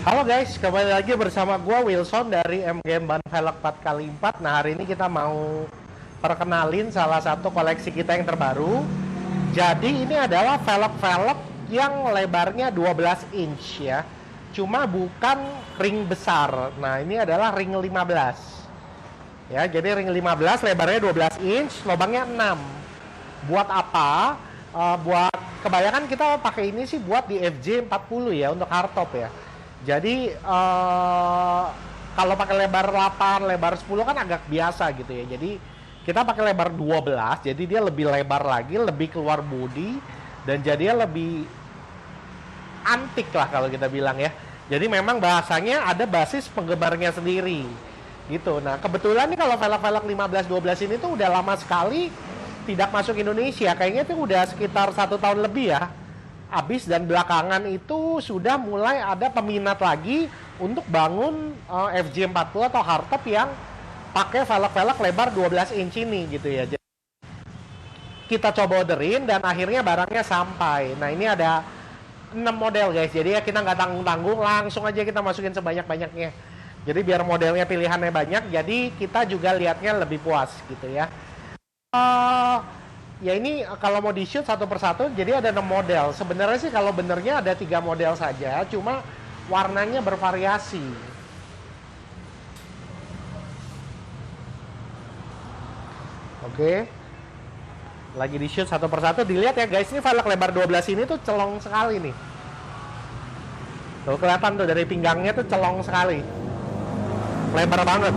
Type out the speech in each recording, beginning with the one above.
Halo guys, kembali lagi bersama gua Wilson dari MGM Ban Velg 4x4. Nah, hari ini kita mau perkenalin salah satu koleksi kita yang terbaru. Jadi ini adalah velg-velg yang lebarnya 12 inch ya. Cuma bukan ring besar. Nah, ini adalah ring 15. Ya, jadi ring 15 lebarnya 12 inch, lubangnya 6. Buat apa? Buat kebanyakan kita pakai ini sih buat di FJ 40 ya, untuk hardtop ya. Jadi kalau pakai lebar 8, lebar 10 kan agak biasa gitu ya. Jadi kita pakai lebar 12, jadi dia lebih lebar lagi, lebih keluar bodi, dan jadinya lebih antik lah kalau kita bilang ya. Jadi memang bahasanya ada basis penggemarnya sendiri gitu. Nah, kebetulan nih kalau velg-velg 15-12 ini tuh udah lama sekali tidak masuk Indonesia. Kayaknya tuh udah sekitar 1 tahun lebih ya habis, dan belakangan itu sudah mulai ada peminat lagi untuk bangun FJ40 atau hardtop yang pakai velg-velg lebar 12 inch ini gitu ya. Jadi kita coba orderin dan akhirnya barangnya sampai. Nah, ini ada 6 model guys, jadi ya kita nggak tanggung-tanggung, langsung aja kita masukin sebanyak-banyaknya. Jadi biar modelnya pilihannya banyak, jadi kita juga lihatnya lebih puas gitu ya. Ya ini kalau mau di shoot satu persatu, jadi ada 6 model. Sebenarnya sih kalau benernya ada 3 model saja, cuma warnanya bervariasi. Oke, lagi di shoot satu persatu, dilihat ya guys, ini velg lebar 12 ini tuh celong sekali nih. Tuh kelihatan tuh dari pinggangnya tuh celong sekali, lebar banget.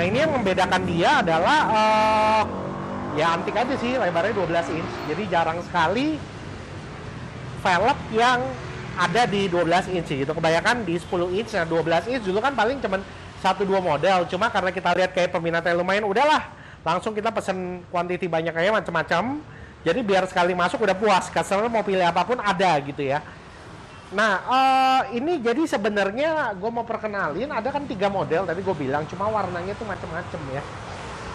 Nah, ini yang membedakan dia adalah ya antik aja sih, lebarnya 12 inch. Jadi jarang sekali velg yang ada di 12 inch gitu. Kebanyakan di 10 inch. Nah, 12 inch dulu kan paling cuman 1-2 model. Cuma karena kita lihat kayak peminatnya lumayan, udahlah langsung kita pesen quantity banyak aja, macam-macam. Jadi biar sekali masuk udah puas, customer mau pilih apapun ada gitu ya. Nah, ini jadi sebenarnya gue mau perkenalin, ada kan 3 model tadi gue bilang, cuma warnanya tuh macam-macam ya.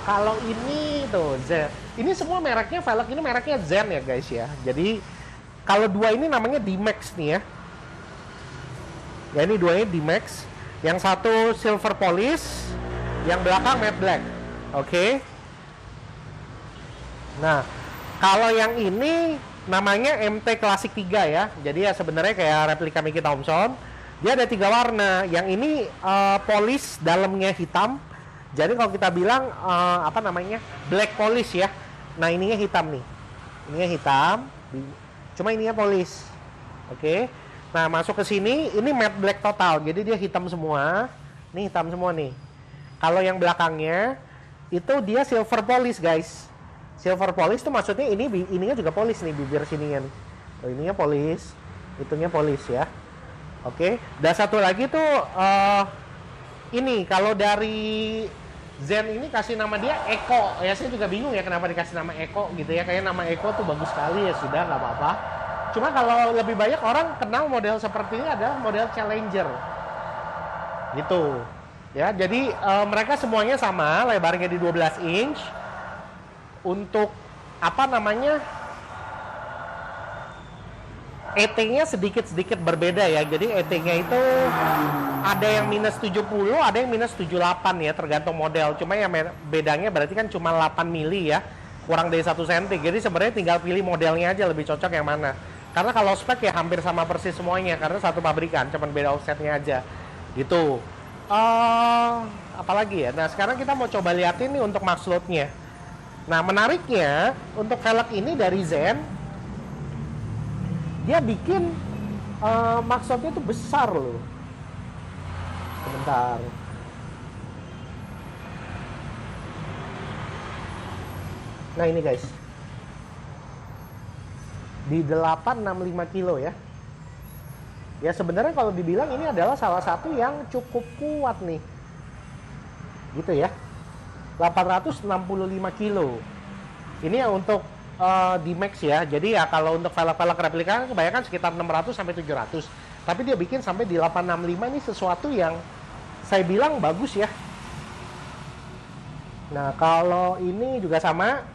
Kalau ini tuh Zen, ini semua mereknya velg ini mereknya Zen ya guys ya. Jadi kalau 2 ini namanya D-Max nih ya. Ya ini 2-nya D-Max. Yang satu silver polish, yang belakang matte black. Oke. Nah, kalau yang ini namanya MT Classic 3 ya. Jadi ya sebenarnya kayak replika Mickey Thompson. Dia ada 3 warna. Yang ini polish dalamnya hitam. Jadi kalau kita bilang apa namanya, black polish ya. Nah, ininya hitam nih. Ininya hitam, cuma ininya polish. Oke. Nah, masuk ke sini, ini matte black total. Jadi dia hitam semua. Ini hitam semua nih. Kalau yang belakangnya itu dia silver polish guys. Silver polish itu maksudnya ininya juga polish nih, bibir sininya nih. Oh, ininya polish, itunya polish ya. Oke. Dan satu lagi tuh ini kalau dari Zen ini kasih nama dia Eko. Ya saya juga bingung ya kenapa dikasih nama Eko gitu ya. Kayak nama Eko tuh bagus sekali ya, sudah nggak apa-apa. Cuma kalau lebih banyak orang kenal model seperti ini adalah model Challenger. Gitu. Ya, jadi mereka semuanya sama, lebarnya di 12 inch. Untuk apa namanya? ET-nya sedikit-sedikit berbeda ya. Jadi ET-nya itu ada yang minus 70, ada yang minus 78 ya, tergantung model. Cuma yang bedanya berarti kan cuma 8 mili ya, kurang dari 1 cm. Jadi sebenarnya tinggal pilih modelnya aja lebih cocok yang mana. Karena kalau spek ya hampir sama persis semuanya, karena satu pabrikan, cuma beda offsetnya aja. Gitu. Apalagi ya. Nah, sekarang kita mau coba liatin nih untuk max load-nya. Nah, menariknya untuk velg ini dari Zen, dia bikin maksudnya tuh besar loh. Sebentar. Nah, ini guys. Di 865 kilo ya. Ya sebenarnya kalau dibilang ini adalah salah satu yang cukup kuat nih. Gitu ya. 865 kilo. Ini yang untuk D-Max ya. Jadi ya kalau untuk velg-velg replika kebanyakan sekitar 600 sampai 700. Tapi dia bikin sampai di 865, ini sesuatu yang saya bilang bagus ya. Nah, kalau ini juga sama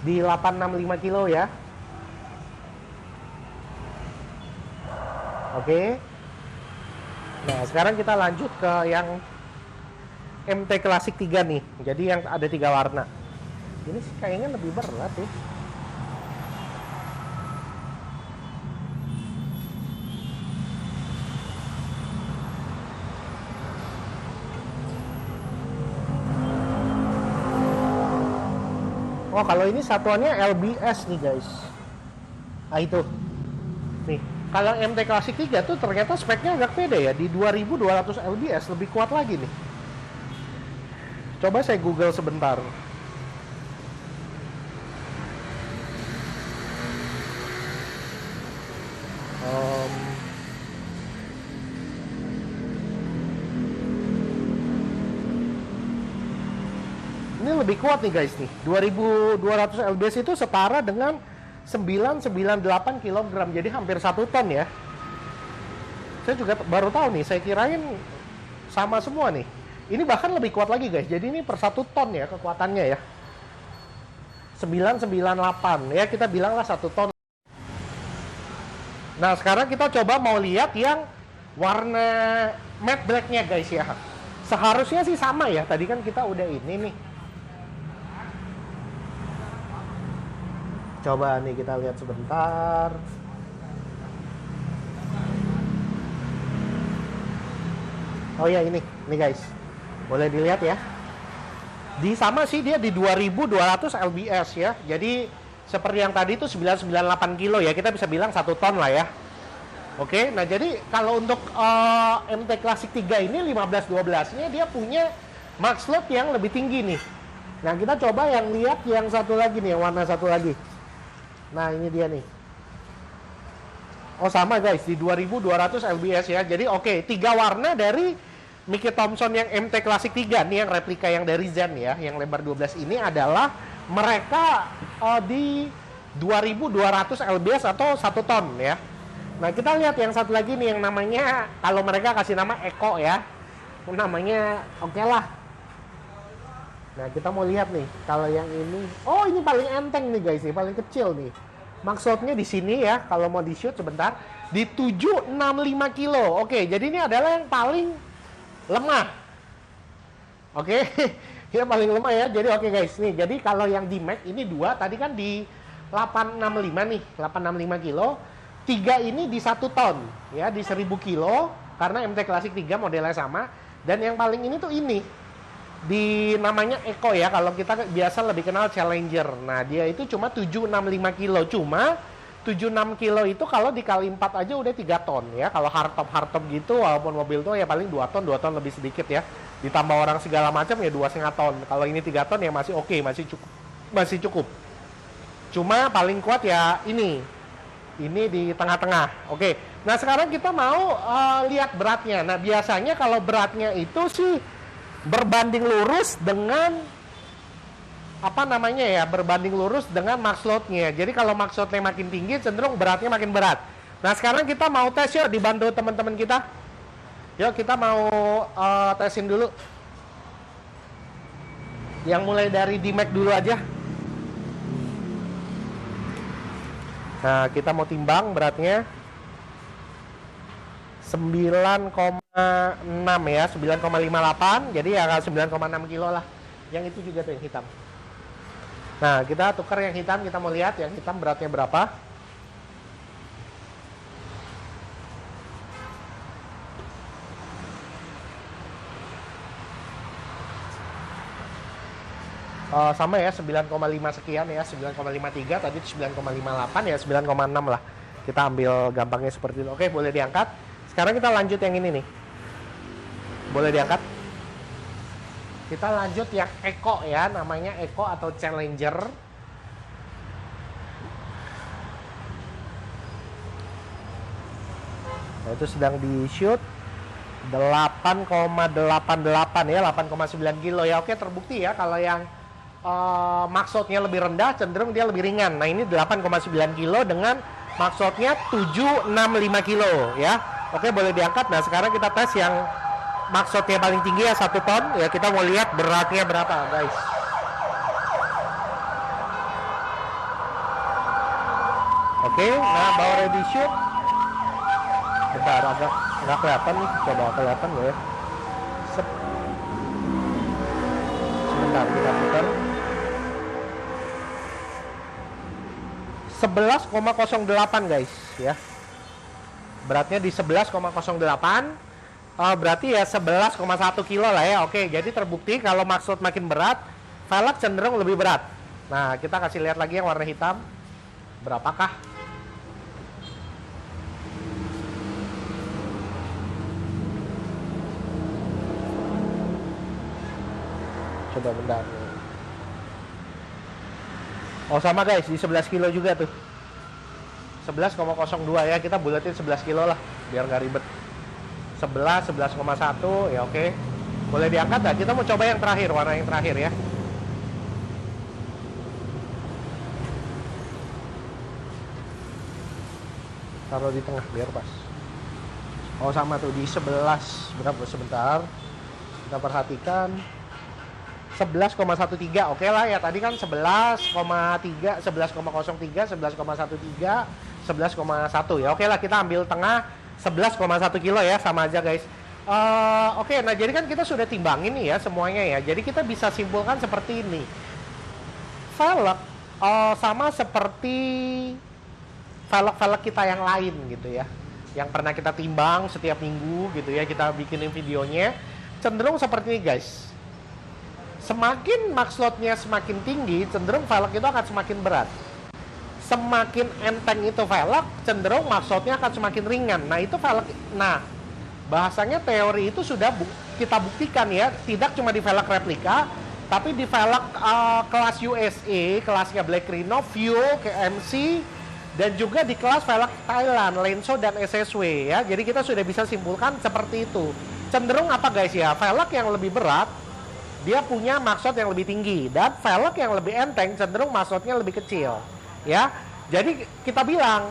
di 865 kilo ya. Oke. Nah, sekarang kita lanjut ke yang MT Classic 3 nih. Jadi yang ada 3 warna. Ini sih kayaknya lebih berat ya. Oh, kalau ini satuannya LBS nih guys. Nah itu. Nih, kalau MT Classic 3 tuh ternyata speknya agak beda ya. Di 2200 LBS lebih kuat lagi nih. Coba saya Google sebentar. Ini lebih kuat nih guys nih. 2200 lbs itu setara dengan 998 kg. Jadi hampir 1 ton ya. Saya juga baru tahu nih, saya kirain sama semua nih. Ini bahkan lebih kuat lagi guys. Jadi ini per 1 ton ya kekuatannya ya. 998 ya, kita bilanglah 1 ton. Nah, sekarang kita coba mau lihat yang warna matte black-nya guys ya. Seharusnya sih sama ya. Tadi kan kita udah ini nih. Coba nih kita lihat sebentar. Oh ya ini guys. Boleh dilihat ya. Di sama sih dia di 2200 lbs ya. Jadi seperti yang tadi itu 998 kilo ya. Kita bisa bilang 1 ton lah ya. Oke, nah jadi kalau untuk MT Classic 3 ini 1512-nya dia punya max load yang lebih tinggi nih. Nah, kita coba yang lihat yang satu lagi nih, yang warna satu lagi. Nah, ini dia nih. Oh, sama guys, di 2200 lbs ya. Jadi oke, 3 warna dari Mickey Thompson yang MT Classic 3 nih, yang replika yang dari Zen ya, yang lebar 12 ini adalah mereka di 2200 lbs atau 1 ton ya. Nah, kita lihat yang satu lagi nih, yang namanya, kalau mereka kasih nama Eco ya, namanya oke lah. Nah, kita mau lihat nih, kalau yang ini, oh ini paling enteng nih guys, nih paling kecil nih. Maksudnya di sini ya, kalau mau di shoot sebentar, di 765 kilo. Oke, jadi ini adalah yang paling lemah. Oke, yang paling lemah ya. Jadi oke guys, nih, jadi kalau yang di Mac ini 2, tadi kan di 865 nih, 865 kilo. 3 ini di 1 ton, ya, di 1000 kilo, karena MT Classic 3 modelnya sama. Dan yang paling ini tuh ini, di namanya Eco ya, kalau kita biasa lebih kenal Challenger. Nah, dia itu cuma 765 kilo. Cuma 76 kilo itu kalau dikali 4 aja udah 3 ton ya. Kalau hardtop gitu, walaupun mobil tuh ya paling 2 ton lebih sedikit ya. Ditambah orang segala macam ya 2,5 ton. Kalau ini 3 ton ya masih oke, masih cukup. Cuma paling kuat ya ini di tengah-tengah. Oke. Nah, sekarang kita mau lihat beratnya. Nah, biasanya kalau beratnya itu sih berbanding lurus dengan berbanding lurus dengan max load-nya. Jadi kalau max load-nya makin tinggi, cenderung beratnya makin berat. Nah, sekarang kita mau tes yuk, dibantu teman-teman kita. Yuk, kita mau tesin dulu. Yang mulai dari D-Max dulu aja. Nah, kita mau timbang beratnya. 9,6 ya, 9,58, jadi ya 9,6 kilo lah. Yang itu juga tuh yang hitam. Nah, kita tukar yang hitam, kita mau lihat yang hitam beratnya berapa. Sama ya, 9,5 sekian ya, 9,53, tadi 9,58 ya, 9,6 lah. Kita ambil gampangnya seperti itu. Oke, boleh diangkat. Sekarang kita lanjut yang ini nih. Boleh diangkat? Kita lanjut yang Eco ya, namanya Eco atau Challenger. Nah, itu sedang di shoot 8,88 ya, 8,9 kilo ya. Oke, terbukti ya kalau yang maksudnya lebih rendah, cenderung dia lebih ringan. Nah, ini 8,9 kilo dengan maksudnya 765 kilo ya. Oke, boleh diangkat. Nah, sekarang kita tes yang maksudnya paling tinggi ya, 1 ton. Ya, kita mau lihat beratnya berapa, guys. Oke, nah bawa ready shoot. Bentar, agak nggak kelihatan nih. Coba kelihatan nggak ya? Sebentar, kita putar. 11,08 guys ya. Beratnya di 11,08. Berarti ya 11,1 kilo lah ya. Oke, jadi terbukti kalau maksud makin berat, velg cenderung lebih berat. Nah, kita kasih lihat lagi yang warna hitam. Berapakah? Coba bentar. Oh sama guys, di 11 kilo juga tuh. 11,02 ya, kita bulatin 11 kilo lah biar nggak ribet. 11,1 ya oke. Boleh diangkat dah. Kita mau coba yang terakhir, warna yang terakhir ya. Taruh di tengah biar pas. Oh sama tuh di 11. Berapa sebentar. Kita perhatikan 11,13. Oke lah ya, tadi kan 11,3, 11,03, 11,13, 11,1 ya. Oke lah, kita ambil tengah 11,1 kilo ya, sama aja guys. Oke, nah jadi kan kita sudah timbangin nih ya semuanya ya. Jadi kita bisa simpulkan seperti ini. Velg sama seperti velg-velg kita yang lain gitu ya, yang pernah kita timbang setiap minggu gitu ya, kita bikinin videonya. Cenderung seperti ini guys. Semakin max load-nya semakin tinggi, cenderung velg itu akan semakin berat. Semakin enteng itu velg, cenderung max load-nya akan semakin ringan. Nah, itu velg. Nah, bahasanya teori itu sudah kita buktikan ya, tidak cuma di velg replika, tapi di velg kelas USA, kelasnya Black Rhino, View, KMC, dan juga di kelas velg Thailand, Lenso dan SSW ya. Jadi kita sudah bisa simpulkan seperti itu. Cenderung apa guys ya? Velg yang lebih berat dia punya max load yang lebih tinggi, dan velg yang lebih enteng cenderung max load-nya lebih kecil ya. Jadi kita bilang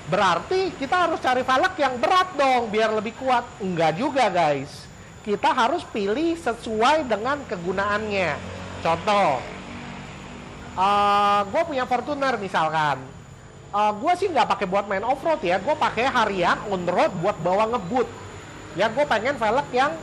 berarti kita harus cari velg yang berat dong biar lebih kuat. Enggak juga guys, kita harus pilih sesuai dengan kegunaannya. Contoh, gue punya Fortuner misalkan, gue sih nggak pakai buat main off-road ya, gue pakai harian on road buat bawa ngebut ya. Gue pengen velg yang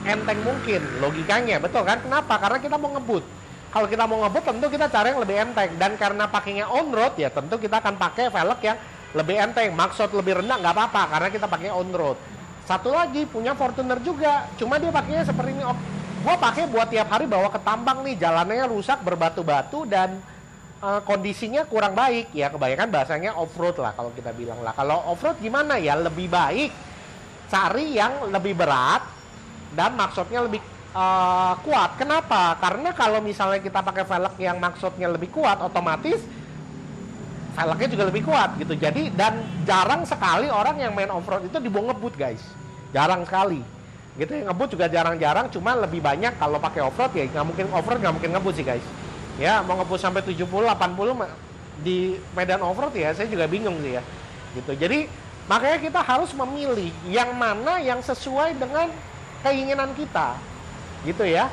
enteng mungkin, logikanya betul kan? Kenapa? Karena kita mau ngebut. Kalau kita mau ngebut tentu kita cari yang lebih enteng, dan karena pakainya on road ya tentu kita akan pakai velg yang lebih enteng. Maksud lebih rendah nggak apa-apa karena kita pakai on road. Satu lagi punya Fortuner juga, cuma dia pakainya seperti ini. Gue pakai buat tiap hari bawa ke tambang nih, jalannya rusak berbatu-batu dan kondisinya kurang baik ya. Kebanyakan bahasanya off road lah kalau kita bilang lah. Kalau off road gimana ya? Lebih baik cari yang lebih berat dan maksudnya lebih kuat. Kenapa? Karena kalau misalnya kita pakai velg yang maksudnya lebih kuat, otomatis velgnya juga lebih kuat gitu. Jadi, dan jarang sekali orang yang main off-road itu dibawa ngebut guys. Jarang sekali gitu ya. Ngebut juga jarang-jarang, cuma lebih banyak kalau pakai off-road ya. Nggak mungkin off-road, nggak mungkin ngebut sih guys ya. Mau ngebut sampai 70, 80 di medan off-road ya, saya juga bingung sih ya gitu. Jadi makanya kita harus memilih yang mana yang sesuai dengan keinginan kita gitu ya,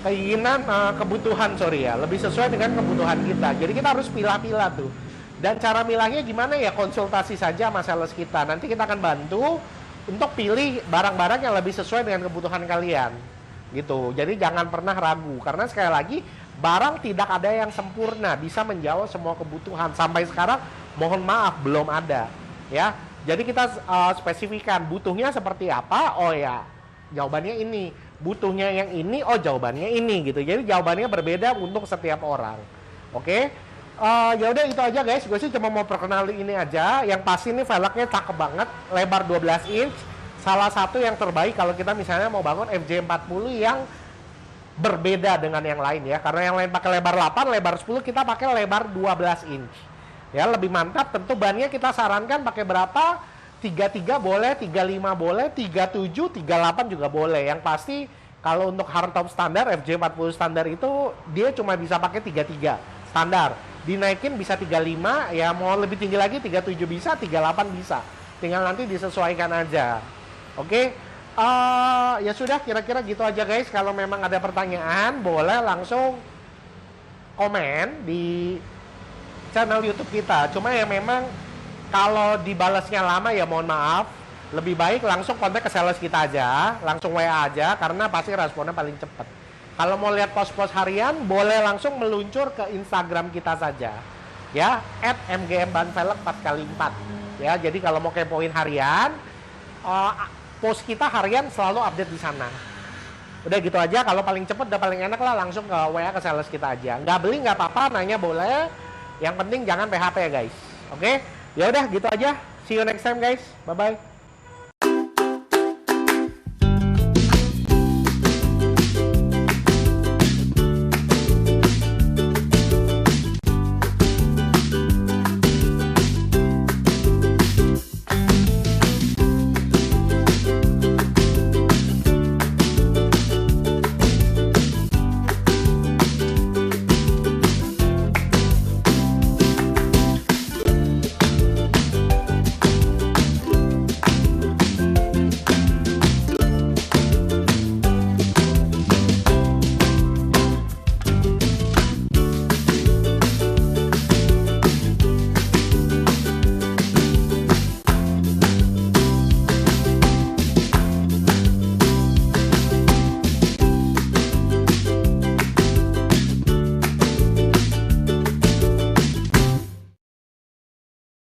keinginan kebutuhan lebih sesuai dengan kebutuhan kita. Jadi kita harus pilah-pilah tuh, dan cara milahnya gimana ya, konsultasi saja sama sales kita, nanti kita akan bantu untuk pilih barang-barang yang lebih sesuai dengan kebutuhan kalian gitu. Jadi jangan pernah ragu, karena sekali lagi barang tidak ada yang sempurna bisa menjawab semua kebutuhan. Sampai sekarang mohon maaf belum ada ya. Jadi kita spesifikkan butuhnya seperti apa, oh ya jawabannya ini. Butuhnya yang ini, oh jawabannya ini gitu. Jadi jawabannya berbeda untuk setiap orang. Oke. Ya udah itu aja guys. Gue sih cuma mau perkenalin ini aja. Yang pasti ini velgnya cakep banget, lebar 12 inch. Salah satu yang terbaik kalau kita misalnya mau bangun FJ40 yang berbeda dengan yang lain ya. Karena yang lain pakai lebar 8, lebar 10, kita pakai lebar 12 inch. Ya, lebih mantap. Tentu bannya kita sarankan pakai berapa? 33 boleh, 35 boleh, 37, 38 juga boleh. Yang pasti kalau untuk hardtop standar FJ40 standar itu dia cuma bisa pakai 33 standar. Dinaikin bisa 35, ya mau lebih tinggi lagi 37 bisa, 38 bisa. Tinggal nanti disesuaikan aja. Oke. Ya sudah, kira-kira gitu aja guys. Kalau memang ada pertanyaan boleh langsung komen di channel YouTube kita. Cuma ya memang Kalau dibalasnya lama ya mohon maaf. Lebih baik langsung kontak ke sales kita aja, langsung WA aja, karena pasti responnya paling cepat. Kalau mau lihat pos-pos harian, boleh langsung meluncur ke Instagram kita saja. Ya, @mgmbanvelg 4x4. Ya, jadi kalau mau kepoin harian, post kita harian selalu update di sana. Udah gitu aja, kalau paling cepet udah paling enak lah langsung ke WA ke sales kita aja. Nggak beli nggak apa-apa, nanya boleh. Yang penting jangan PHP ya guys. Oke? Ya udah gitu aja. See you next time guys. Bye bye.